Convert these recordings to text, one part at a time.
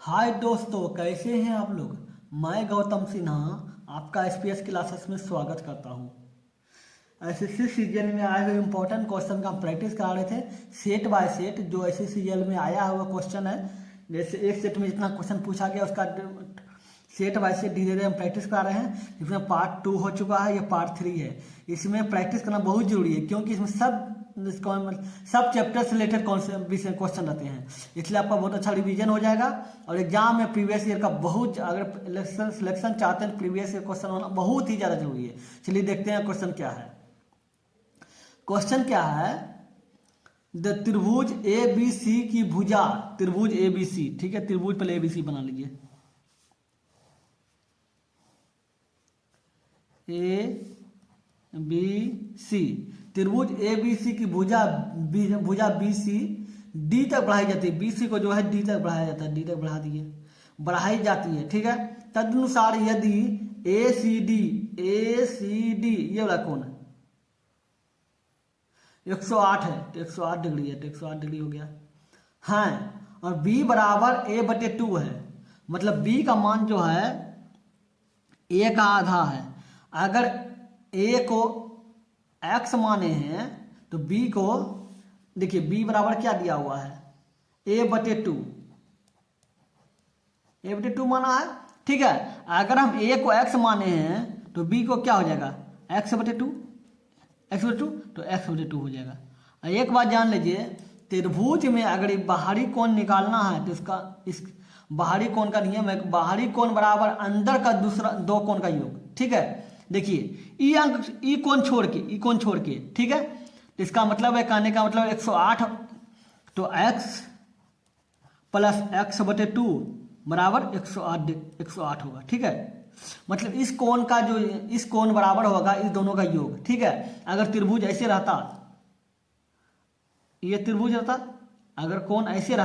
हाय दोस्तों, कैसे हैं आप लोग। मैं गौतम सिन्हा आपका एसपीएस क्लासेस में स्वागत करता हूं। एसएससी सीजन में आए हुए इम्पोर्टेंट क्वेश्चन का हम प्रैक्टिस करा रहे थे सेट बाय सेट। जो एसएससी सीजन में आया हुआ क्वेश्चन है, जैसे एक सेट में जितना क्वेश्चन पूछा गया उसका सेट बाय सेट धीरे धीरे हम प्रैक्टिस करा रहे हैं। इसमें पार्ट 2 हो चुका है, ये पार्ट 3 है। इसमें प्रैक्टिस करना बहुत जरूरी है क्योंकि इसमें सब चैप्टर से रिलेटेड क्वेश्चन रहते हैं, इसलिए आपका बहुत अच्छा रिवीजन हो जाएगा। और एग्जाम में प्रीवियस ईयर का बहुत, अगर सिलेक्शन चाहते हैं प्रीवियस ईयर क्वेश्चन होना बहुत ही ज़्यादा जरूरी है। चलिए देखते हैं क्वेश्चन क्या है। क्वेश्चन क्या है, द त्रिभुज ए बी सी की भुजा, त्रिभुज ए बी सी, ठीक है। त्रिभुज पहले ए बी सी बना लीजिए। ए बी सी, त्रिभुज ए बी सी की भुजा बी सी डी तक बढ़ाई जाती है। बी सी को जो है डी तक बढ़ाया जाता है, डी तक बढ़ाई जाती है, ठीक है। तदनुसार यदि ए सी डी ये वाला कौन है, 108 है तो 108 डिग्री है, तो 108 डिग्री हो गया। हाँ, और बी बराबर ए बटे 2 है, मतलब बी का मान जो है ए का आधा है। अगर ए को x माने हैं तो b को, देखिए b बराबर क्या दिया हुआ है, a बटे 2, माना है, ठीक है। अगर हम a को x माने हैं तो b को क्या हो जाएगा, x बटे 2, तो x बटे 2 हो जाएगा। एक बात जान लीजिए, त्रिभुज में अगर बाहरी कोण निकालना है तो इस बाहरी कोण का नियम है, बाहरी कोण बराबर अंदर का दूसरा दो कोण का योग, ठीक है। देखिए ई कोण छोड़ के, ठीक है। तो इसका मतलब है, कहने का मतलब 108, तो x प्लस x बटे 2 बराबर 108 होगा, ठीक है। मतलब इस कोण बराबर होगा इस दोनों का योग, ठीक है। अगर त्रिभुज ऐसे रहता, ये त्रिभुज रहता, अगर कोण ऐसे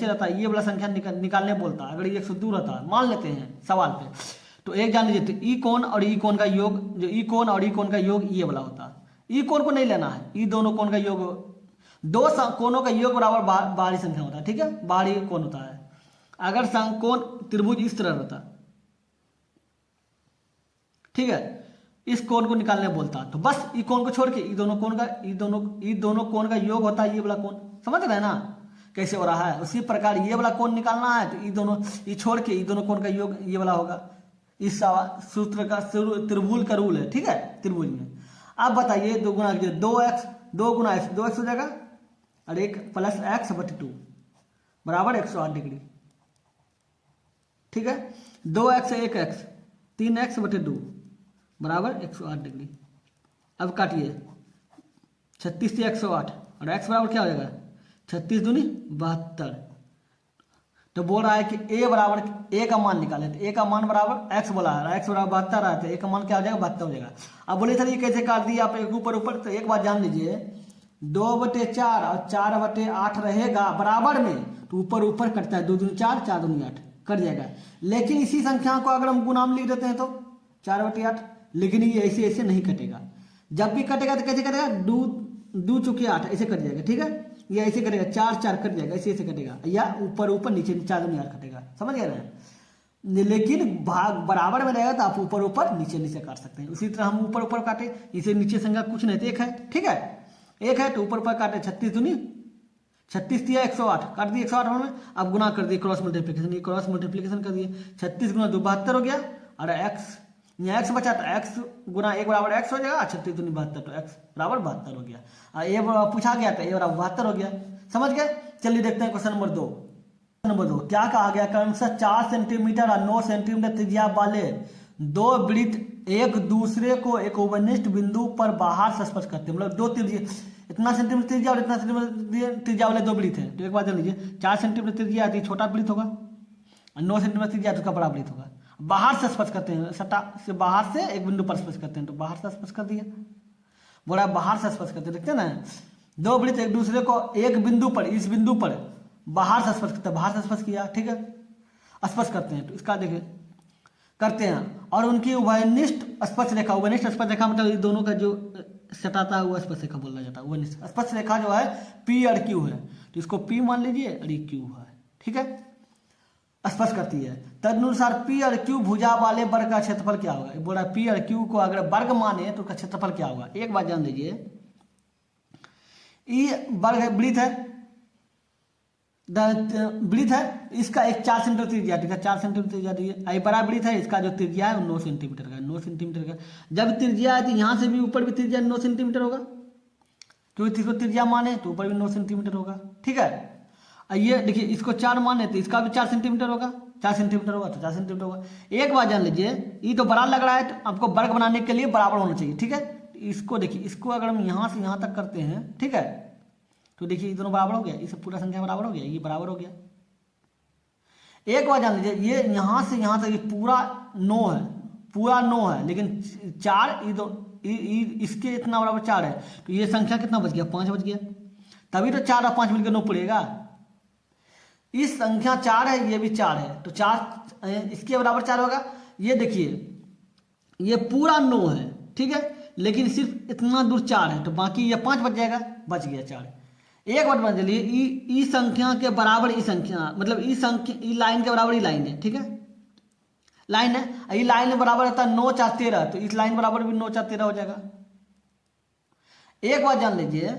रहता, ये वाला संख्या निकालने बोलता, अगर ये 102 रहता, मान लेते हैं सवाल पे, तो एक जान लीजिए, तो ई कोण और ई कोण का योग, जो ई कोण और ई कोण का योग ये वाला होता है। ई कोण को नहीं लेना है, ई दोनों कोण का योग, दो कोणों का योग बराबर बाहरी संख्या होता है, ठीक है, बाहरी कोण होता है। अगर कोण त्रिभुज इस तरह रहता, ठीक है, इस कोण को निकालने बोलता, तो बस ई कोण को छोड़ के ई दोनों कोण का योग होता है ये वाला कोण। समझ रहे हैं ना कैसे हो रहा है। उसी प्रकार ये वाला कोण निकालना है तो ई छोड़ के ई दोनों कोण का योग ये वाला होगा। इस सूत्र का त्रिभुज का रूल है, ठीक है, त्रिभुज में। अब बताइए, 2 गुना 2x हो जाएगा, और 1 प्लस x बटे 2 बराबर 108 डिग्री, ठीक है। 2x 1x 3x बटे 2 बराबर 108 डिग्री। अब काटिए, 36 से 108 और x बराबर क्या हो जाएगा, 36 दूनी 72। तो बोल रहा है कि a बराबर, a का मान निकाले, तो a का मान बराबर x बोला है, x बराबर 72 है, तो a का मान क्या हो जाएगा, 72 हो जाएगा। अब बोले सर ये कैसे काट दिया आप एक ऊपर, तो एक बात जान लीजिए, 2/4 और 4/8 रहेगा बराबर में, तो ऊपर कटता है, 2 दूनी 4, 4 दूनी 8 कट जाएगा। लेकिन इसी संख्या को अगर हम गुणाम लिख देते हैं तो 4/8, लेकिन ये ऐसे नहीं कटेगा। जब भी कटेगा तो कैसे कटेगा, 2 चुके 8 ऐसे कट जाएगा, ठीक है। ये ऐसे कटेगा, 4 कट जाएगा, ऐसे कटेगा, या ऊपर नीचे 4 दूनी 8 कटेगा, समझ गए ना। लेकिन भाग बराबर में रहेगा तो आप ऊपर नीचे काट सकते हैं। उसी तरह हम ऊपर काटे, इसे नीचे संख्या कुछ नहीं तो 1 है, ठीक है, 1 है तो ऊपर काटे, 36 दूनी 36 दिया 108, काट दिए 108 में। अब गुना कर दिए, क्रॉस मल्टीप्लीकेशन कर दिए, 36 गुना 2 72 हो गया, और यहाँ x बचा तो x गुना 1 बराबर x हो जाएगा, 36 दूनी 72, तो x बराबर 72 हो गया। और ये पूछा गया तो a बराबर 72 हो गया, समझ गए। चलिए देखते हैं क्वेश्चन नंबर 2। क्या कहा गया, क्रमशः 4 सेंटीमीटर और 9 सेंटीमीटर त्रिज्या वाले दो वृत्त एक दूसरे को एक उपनिष्ठ बिंदु पर बाहर से स्पर्श करते हैं। मतलब दो त्रिज्या, इतना सेंटीमीटर त्रिज्या और इतना सेंटीमीटर त्रिज्या वाले दो वृत्त हैं। तो एक बात जान लीजिए, 4 सेंटीमीटर त्रिज्या आती है छोटा वृत्त होगा, और 9 सेंटीमीटर त्रिज्या तो बड़ा वृत्त होगा। बाहर से स्पर्श करते हैं, सटा से बाहर से एक बिंदु पर स्पर्श करते हैं, तो बाहर से स्पर्श कर दिया, बोला बाहर से स्पर्श करते हैं। देखते हैं ना, दो वृत्त एक दूसरे को एक बिंदु पर, इस बिंदु पर बाहर से स्पर्श करते हैं, बाहर से स्पर्श किया, ठीक है, स्पर्श करते हैं। तो इसका देखिए करते हैं, और उनकी उभयनिष्ठ स्पर्श रेखा मतलब दोनों का जो सटाता हुआ स्पर्श रेखा बोला जाता है। उभयनिष्ठ स्पर्श रेखा जो है P और Q है, तो इसको P मान लीजिए और ये Q है, ठीक है। स्पष्ट करती है। तदनुसार पी और क्यू भुजा वाले वर्ग का क्षेत्रफल क्या होगा। बोल रहा है पी और क्यू को अगर वर्ग माने तो उसका क्षेत्रफल क्या होगा। एक बात जान लीजिए, ई वर्ग वृत्त है, वृत्त है, इसका एक 4 सेंटीमीटर त्रिज्या, ठीक है, 4 सेंटीमीटर त्रिज्या दी है। बड़ा वृत्त है, इसका जो त्रिज्या है वो 9 सेंटीमीटर का, 9 सेंटीमीटर का। जब त्रिज्या है तो यहाँ से भी ऊपर भी त्रिज्या 9 सेंटीमीटर होगा, क्योंकि इसको त्रिज्या माने तो ऊपर भी 9 सेंटीमीटर होगा, ठीक है। ये देखिए, इसको 4 माने तो इसका भी 4 सेंटीमीटर होगा, 4 सेंटीमीटर होगा तो 4 सेंटीमीटर होगा। एक बात जान लीजिए, ये तो बड़ा लग रहा है तो आपको वर्ग बनाने के लिए बराबर होना चाहिए, ठीक है। इसको देखिए, इसको अगर हम यहाँ से यहाँ तक करते हैं, ठीक है, तो देखिए ये दोनों बराबर हो गया, इसे पूरा संख्या बराबर हो गया, ये बराबर हो गया। एक बात जान लीजिए, ये यहाँ से यहाँ तक ये पूरा 9 है, पूरा 9 है, लेकिन 4 इसके इतना बराबर 4 है, तो ये संख्या कितना बच गया, 5 बच गया। तभी तो 4 और 5 मिलकर 9 पड़ेगा। इस संख्या 4 है, ये भी 4 है, तो 4 इसके बराबर 4 होगा। ये देखिए, ये पूरा 9 है, ठीक है, लेकिन सिर्फ इतना दूर 4 है, तो बाकी ये 5 बच जाएगा, बच गया 4। एक बात मान लीजिए, ई संख्या के बराबर ई संख्या, मतलब ई संख्या, ई लाइन के बराबर ई लाइन है, ठीक है, लाइन है, ई लाइन बराबर रहता है 9 4 13, तो इस लाइन बराबर भी 9 4 13 हो जाएगा। एक बात जान लीजिए,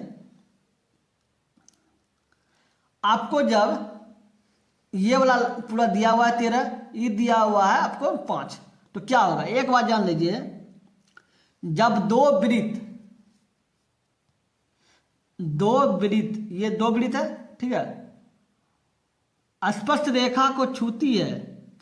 आपको जब ये वाला पूरा दिया हुआ है 13, ये दिया हुआ है आपको 5, तो क्या होगा। एक बात जान लीजिए, जब दो वृत्त, ये दो वृत्त है, ठीक है, स्पष्ट रेखा को छूती है,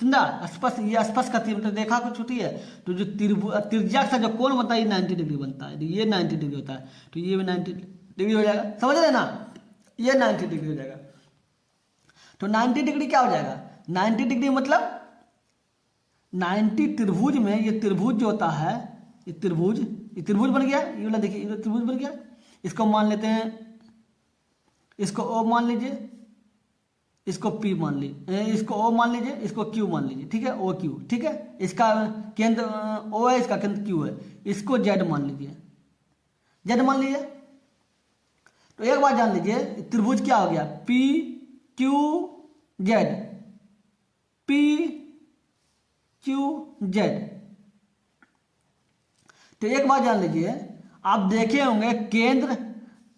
समझा, स्पष्ट, ये स्पष्ट करती है, मतलब रेखा को छूती है, तो जो त्रिज्या का जो कोण बनता है ये 90 डिग्री बनता है, तो ये 90 डिग्री होता है, तो ये भी 90 डिग्री हो जाएगा, समझ रहे ना, ये 90 डिग्री हो जाएगा। तो 90 डिग्री क्या हो जाएगा, 90 डिग्री मतलब 90 त्रिभुज में, ये त्रिभुज जो होता है, ये त्रिभुज बन गया, ये वाला देखिए, ये त्रिभुज बन गया। इसको मान लेते हैं, इसको O मान लीजिए, इसको P मान लीजिए, इसको O मान लीजिए, इसको Q मान लीजिए, ठीक है, O Q, ठीक है, इसका केंद्र O है, इसका केंद्र Q है, इसको Z मान लीजिए, Z मान लीजिए। तो एक बात जान लीजिए, त्रिभुज क्या हो गया, P Q Z, P Q Z। तो एक बात जान लीजिए, आप देखे होंगे केंद्र,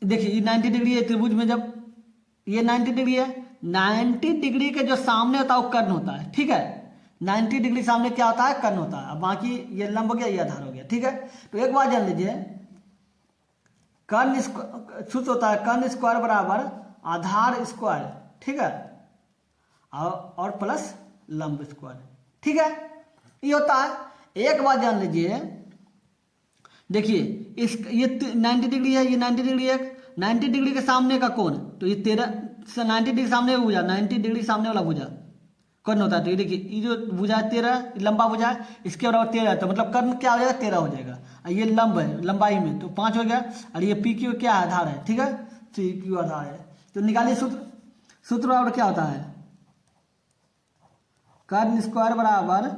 देखिए ये 90 डिग्री है त्रिभुज में, जब ये 90 डिग्री है, 90 डिग्री के जो सामने होता है वो कर्ण होता है, ठीक है, 90 डिग्री सामने क्या होता है, कर्ण होता है। अब बाकी ये लंब हो गया, ये आधार हो गया, ठीक है। तो एक बात जान लीजिए, कर्ण सूत्र होता है कर्ण स्क्वायर बराबर आधार स्क्वायर, ठीक है, और प्लस लंब स्क्वायर, ठीक है, ये होता है। एक बात जान लीजिए, देखिए इस ये 90 डिग्री है, ये 90 डिग्री है, 90 डिग्री के सामने का कोण, तो ये 90 डिग्री सामने का भुजा, 90 डिग्री सामने वाला भुजा कर्ण होता है। तो ये देखिए, ये जो भुजा है 13, लंबा भुजा है, इसके बराबर 13 है, तो मतलब कर्ण क्या हो जाएगा, 13 हो जाएगा। ये लंब है, लंबाई में तो 5 हो गया, और ये पी क्यू क्या आधार है, ठीक है, पी क्यू आधार है। तो निकालिए सूत्र बराबर क्या होता है, कर्ण स्क्वायर बराबर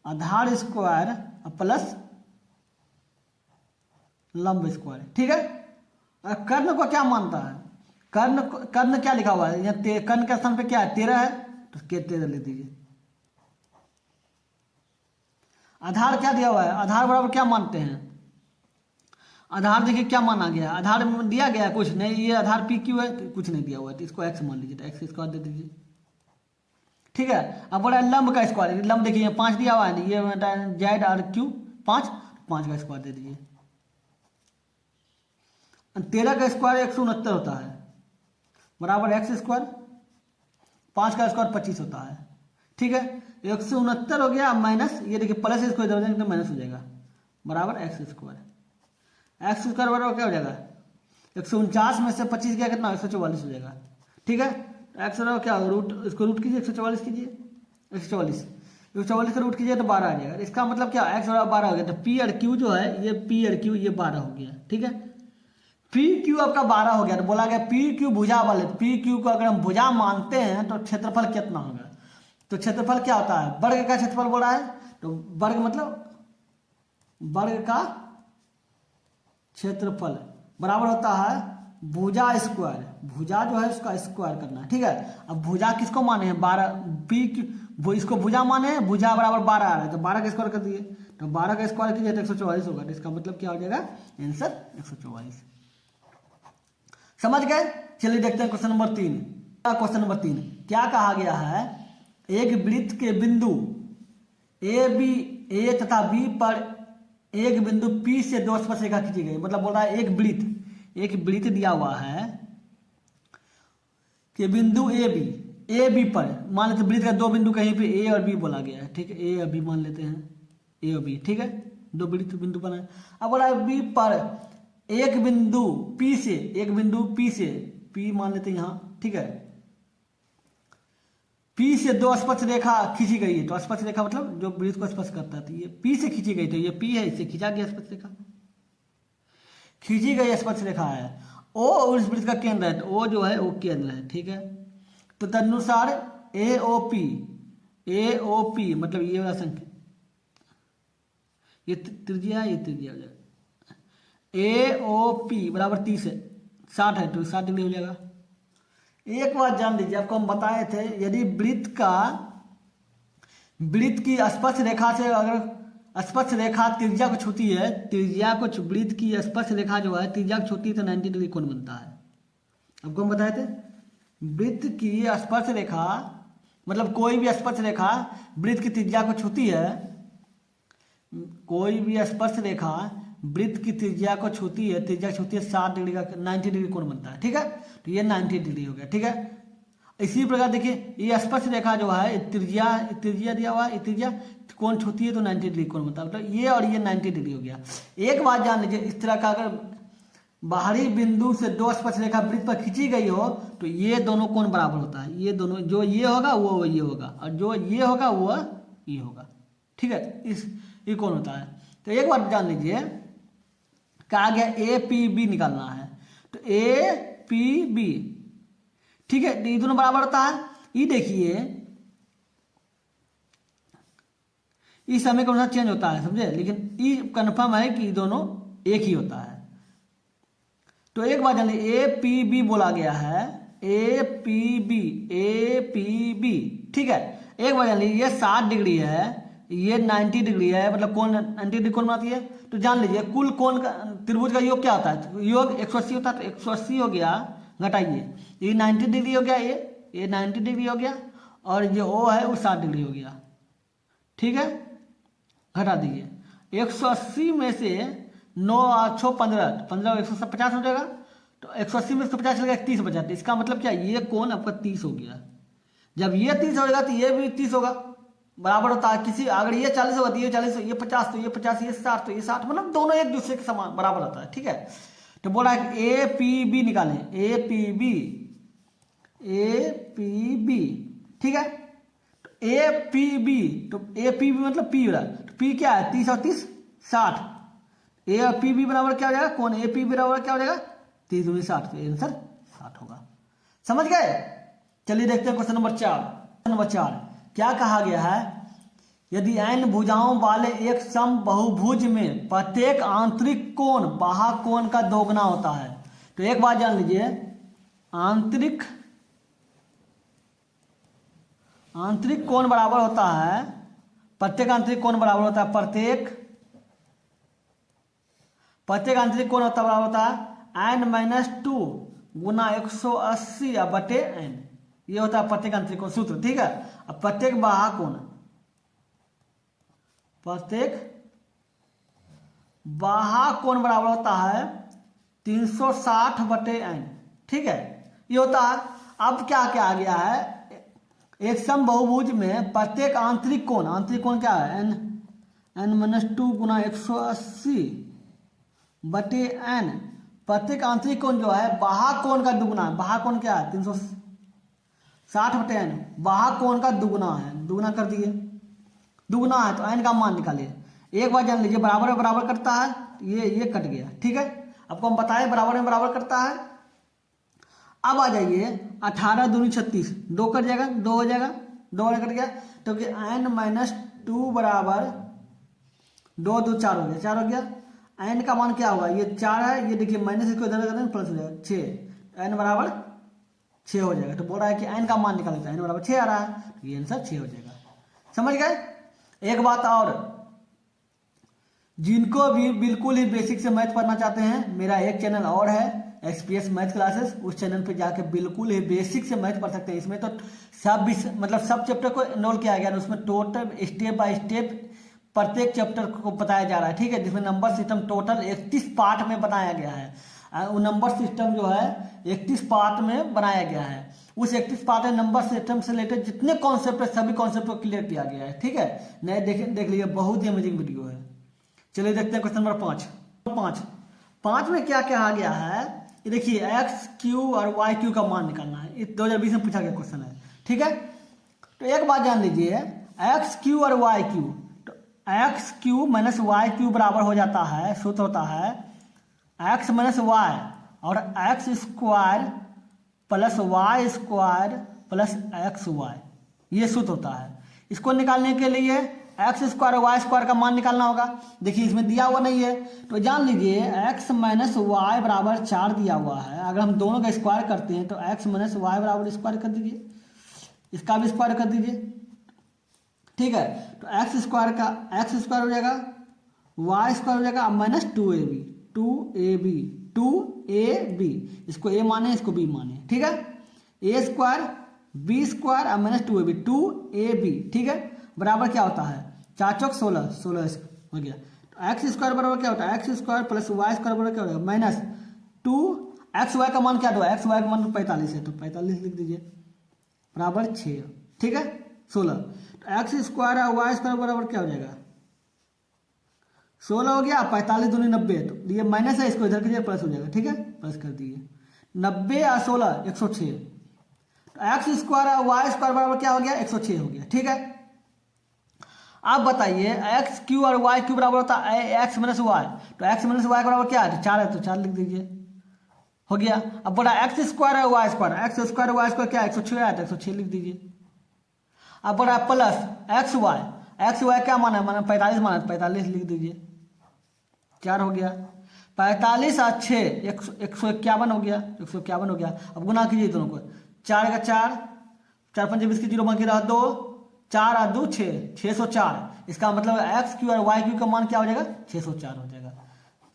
आधार स्क्वायर प्लस लंब स्क्वायर, ठीक है। कर्ण को क्या मानता है, कर्ण क्या लिखा हुआ है, यहाँ कर्ण के स्थान पे क्या है, 13 है, तो 13 लिख दीजिए। आधार क्या दिया हुआ है, आधार बराबर क्या मानते हैं, आधार देखिए क्या माना गया, आधार दिया गया कुछ नहीं, ये आधार पी क्यू है, तो कुछ नहीं दिया हुआ है, तो इसको एक्स मान लीजिए, तो एक्स स्क्वायर दे दीजिए, ठीक है। अब बोला लंब का स्क्वायर, लंब देखिए 5 दिया हुआ है, ये जेड और क्यू 5 का स्क्वायर दे दीजिए। 13 का स्क्वायर 169 होता है, बराबर एक्स स्क्वायर, 5 का स्क्वायर 25 होता है, ठीक है। 169 हो गया, माइनस ये देखिए प्लस इसको इधर जाएंगे तो माइनस हो जाएगा, बराबर एक्स स्क्वायर। एक्स स्क्वायर बराबर क्या हो जाएगा, 149 में से 25 गया कितना, 144 हो जाएगा, ठीक है। एक्स बराबर क्या रूट, इसको रूट कीजिए, 144 कीजिए, 144 का रूट कीजिए तो 12 आ जाएगा। इसका मतलब क्या, एक्स बराबर 12 हो गया, तो पी और क्यू जो है, ये पी और क्यू ये 12 हो गया, ठीक है। पी क्यू आपका 12 हो गया, तो बोला गया पी क्यू भुजा वाले, पी क्यू को अगर हम भुजा मानते हैं तो क्षेत्रफल कितना होगा। तो क्षेत्रफल क्या होता है, वर्ग का क्षेत्रफल बोला है, तो वर्ग मतलब वर्ग का क्षेत्रफल बराबर होता है भुजा स्क्वायर, भुजा जो है उसका स्क्वायर करना है, ठीक है। अब भुजा किसको माने हैं 12, पी इसको भुजा माने हैं, भुजा बराबर 12 आ रहा है तो 12 का स्क्वायर कर दिए, तो 12 का स्क्वायर कीजिए तो 144 होगा, तो इसका मतलब क्या हो जाएगा आंसर 144। समझ गए। चलिए देखते हैं क्वेश्चन नंबर 3। क्वेश्चन नंबर 3 क्या कहा गया है, एक वृत्त के बिंदु ए तथा बी पर एक बिंदु P से दो स्पर्श रेखा खींची गई। मतलब बोल रहा है एक वृत्त दिया हुआ है कि बिंदु ए बी पर, मान लेते वृत्त का दो बिंदु कहीं पे A और B बोला गया है, ठीक है, A और B मान लेते हैं, A और B, ठीक है, दो वृत्त बिंदु बना है। अब बोला B पर एक बिंदु P से P मान लेते हैं यहाँ, ठीक है, P से दो स्पर्श रेखा खींची गई है, तो स्पर्श रेखा मतलब जो वृत्त को स्पर्श करता है, तो ये P से खींची गई, तो ये P है, इससे खींचा गया स्पर्श रेखा, खींची गई स्पर्श रेखा है। O उस वृत्त का केंद्र है, तो O जो है वो केंद्र है, ठीक है। तो तदनुसार AOP मतलब ये वाला संख्या, ये त्रिज्या है, ये त्रिज्या हो जाएगा, AOP बराबर 30 है, 60 है, तो 60 डिग्री हो जाएगा। एक बात जान लीजिए, आपको हम बताए थे यदि वृत्त की स्पर्श रेखा से अगर स्पर्श रेखा त्रिज्या को छूती है, वृत्त की स्पर्श रेखा जो है त्रिज्या को छूती है तो 90 डिग्री कोण बनता है। आपको हम बताए थे वृत्त की स्पर्श रेखा मतलब कोई भी स्पर्श रेखा वृत्त की त्रिज्या को छूती है, कोई भी स्पर्श रेखा वृत्त की त्रिज्या को छूती है, 60 डिग्री का 90 डिग्री कोण बनता है, ठीक है, तो ये 90 डिग्री हो गया, ठीक है। इसी प्रकार देखिए ये स्पर्श रेखा जो है त्रिज्या दिया हुआ है, त्रिज्या कोण छूती है तो 90 डिग्री कोण बनता है, मतलब ये और ये 90 डिग्री हो गया। एक बात जान लीजिए, इस तरह का अगर बाहरी बिंदु से दो स्पर्श रेखा वृत्त पर खींची गई हो तो ये दोनों कोण बराबर होता है, ये दोनों, जो ये होगा वो ये होगा, और जो ये होगा वो ये होगा, ठीक है, ये कोण होता है। तो एक बात जान लीजिए, कहा गया APB निकालना है, तो APB, ठीक है, ये दोनों बराबर होता है। ये देखिए इस समय कौन सा चेंज होता है समझे, लेकिन ये कंफर्म है कि दोनों एक ही होता है। तो एक बात जानिए APB बोला गया है, APB, ठीक है। एक बात जानिए ये 60 डिग्री है, ये 90 डिग्री है, मतलब कौन 90 डिग्री कौन बनाती है। तो जान लीजिए कुल कोण का त्रिभुज का योग क्या होता है, योग 180 होता है, तो 180 हो गया, घटाइए, ये 90 डिग्री हो गया, ये 90 डिग्री हो गया, और जो O है वो 60 डिग्री हो गया, ठीक है, घटा दीजिए। 180 में से 9 8 6 15 150 हो जाएगा, तो 180 में 150 चलेगा, 30 बचा, इसका मतलब क्या, ये कोण आपका 30 हो गया। जब ये 30 हो जाएगा तो ये भी 30 होगा, बराबर होता है। किसी अगर ये 40 होगा तो ये 40, ये 50, तो ये 50, ये 60, तो ये 60, मतलब दोनों एक दूसरे के समान बराबर होता है, ठीक है। तो बोला है कि APB निकालें, APB, ठीक है, तो APB मतलब P वाला, तो P क्या है 30 और 30 60, APB बराबर क्या हो जाएगा, कौन APB बराबर क्या हो जाएगा 30 दूनी 60, तो आंसर 60 होगा। समझ गए। चलिए देखते हैं क्वेश्चन नंबर 4। क्या कहा गया है, यदि n भुजाओं वाले एक सम बहुभुज में प्रत्येक आंतरिक कोण बाह्य कोण का दोगुना होता है। तो एक बात जान लीजिए, आंतरिक कोण बराबर होता है, प्रत्येक आंतरिक कोण बराबर होता है, प्रत्येक आंतरिक कोण बराबर होता है n-2 गुना 180 बटे n, ये होता है प्रत्येक आंतरिक कोण सूत्र, ठीक है। अब प्रत्येक बाह्य कोण बराबर होता है 360 बटे n, ठीक है, ये होता है। अब क्या क्या आ गया है, एक सम बहुभुज में प्रत्येक आंतरिक कोण क्या है n-2 गुना 180 बटे n, प्रत्येक आंतरिक कोण जो है बाह्य कोण का दुगुना, बाह्य कोण क्या है 360 बटे n, बाह्य कोण का दुगुना है, दुगुना कर दिए, दुगुना है तो n का मान निकालिए। एक बार जान लीजिए बराबर में बराबर करता है, ये कट गया, ठीक है, आपको हम बताएं बराबर में बराबर करता है। अब आ जाइए 18 दूनी 36, 2 कट जाएगा, 2 हो जाएगा, 2 कट गया, तो n-2 बराबर 2 2 4 हो गया, 4 हो गया। एन का मान क्या होगा, ये 4 है, ये देखिए माइनस इसको इधर करें प्लस हो जाएगा 6, एन बराबर 6 हो जाएगा। तो बोल रहा है कि एन का मान निकाल लेता है, एन बराबर 6 आ रहा है, तो ये आंसर 6 हो जाएगा। समझ गए। एक बात और, जिनको भी बिल्कुल ही बेसिक से मैथ पढ़ना चाहते हैं, मेरा एक चैनल और है एक्सपीएस मैथ क्लासेस, उस चैनल पे जाके बिल्कुल ही बेसिक से मैथ पढ़ सकते हैं। इसमें तो सब मतलब सब चैप्टर को इनरोल किया गया है, उसमें टोटल स्टेप बाय स्टेप प्रत्येक चैप्टर को बताया जा रहा है, ठीक है, जिसमें नंबर सिस्टम टोटल 31 पार्ट में बनाया गया है। वो नंबर सिस्टम जो है 31 पार्ट में बनाया गया है। उस 31 पार्ट में नंबर सिस्टम से रिलेटेड जितने कॉन्सेप्ट है सभी कॉन्सेप्ट को क्लियर किया गया है, ठीक है। नए देख लीजिए, बहुत ही अमेजिंग वीडियो है। चलिए देखते हैं क्वेश्चन नंबर 5 में क्या कहा गया है। ये देखिए एक्स क्यू और वाई क्यू का मान निकालना है, ये 2020 में पूछा गया क्वेश्चन है, ठीक है। तो एक बात जान लीजिए, एक्स क्यू और वाई क्यू, तो X cube minus Y cube बराबर हो जाता है, सूत्र होता है एक्स माइनस वाई और X square plus Y square plus X Y, ये सूत्र होता है। इसको निकालने के लिए एक्स स्क्वायर वाई स्क्वायर का मान निकालना होगा। देखिए इसमें दिया हुआ नहीं है, तो जान लीजिए एक्स माइनस वाई बराबर 4 दिया हुआ है। अगर हम दोनों का स्क्वायर करते हैं तो एक्स माइनस वाई बराबर स्क्वायर कर दीजिए, इसका भी स्क्वायर कर दीजिए, ठीक है। तो एक्स स्क्वायर हो जाएगा, वाई स्क्वायर हो जाएगा माइनस 2ab, इसको a माने इसको b माने, ठीक है। a स्क्वायर b स्क्वायर और माइनस 2ab, ठीक है, बराबर क्या होता है 4 चौक 16 हो गया। तो एक्स स्क्वायर बराबर क्या होता है, X square plus Y square बराबर क्या होगा माइनस 2, एक्स वाई का मान क्या दो, एक्स वाई का मान 45 है, तो 45 लिख दीजिए बराबर 6, ठीक है 16। तो एक्स स्क्वायर और वाई स्क्वायर बराबर क्या हो जाएगा 16 हो गया, 45 दूनी 90, तो ये माइनस है, इसको इधर कीजिए प्लस हो जाएगा, ठीक है, प्लस कर दिए 90 और 16 106। तो एक्स स्क्वायर और वाई स्क्वायर बराबर क्या हो गया 106 हो गया, ठीक है। आप बताइए एक्स क्यू और वाई क्यू बराबर होता है एक्स माइनस वाई, तो एक्स माइनस वाई बराबर क्या है 4 है, तो 4 लिख दीजिए, हो गया। अब बोला एक्स स्क्वायर और Y square, X square Y square क्या 106 आया, तो 106 लिख दीजिए। अब बोला प्लस एक्स वाई क्या माना है, माना 45 माना, 45 लिख दीजिए, 4 हो गया। 45 और 6 151 हो गया, 151 हो गया। अब गुना कीजिए दोनों को, 4 का 4, 4 5 20 की 0 बाकी रहा 2, 4 और 2 6, 604। इसका मतलब एक्स क्यू और वाई क्यू का मान क्या हो जाएगा 604 हो जाएगा।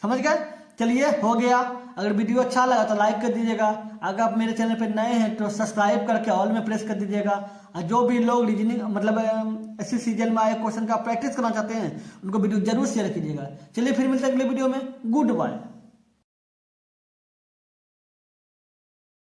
समझ गए। चलिए हो गया। अगर वीडियो अच्छा लगा तो लाइक कर दीजिएगा, अगर आप मेरे चैनल पे नए हैं तो सब्सक्राइब करके ऑल में प्रेस कर दीजिएगा। और जो भी लोग रीजनिंग मतलब ऐसे सीजन में आए क्वेश्चन का प्रैक्टिस करना चाहते हैं उनको वीडियो जरूर शेयर कीजिएगा। चलिए फिर मिलते हैं अगले वीडियो में, गुड बाय।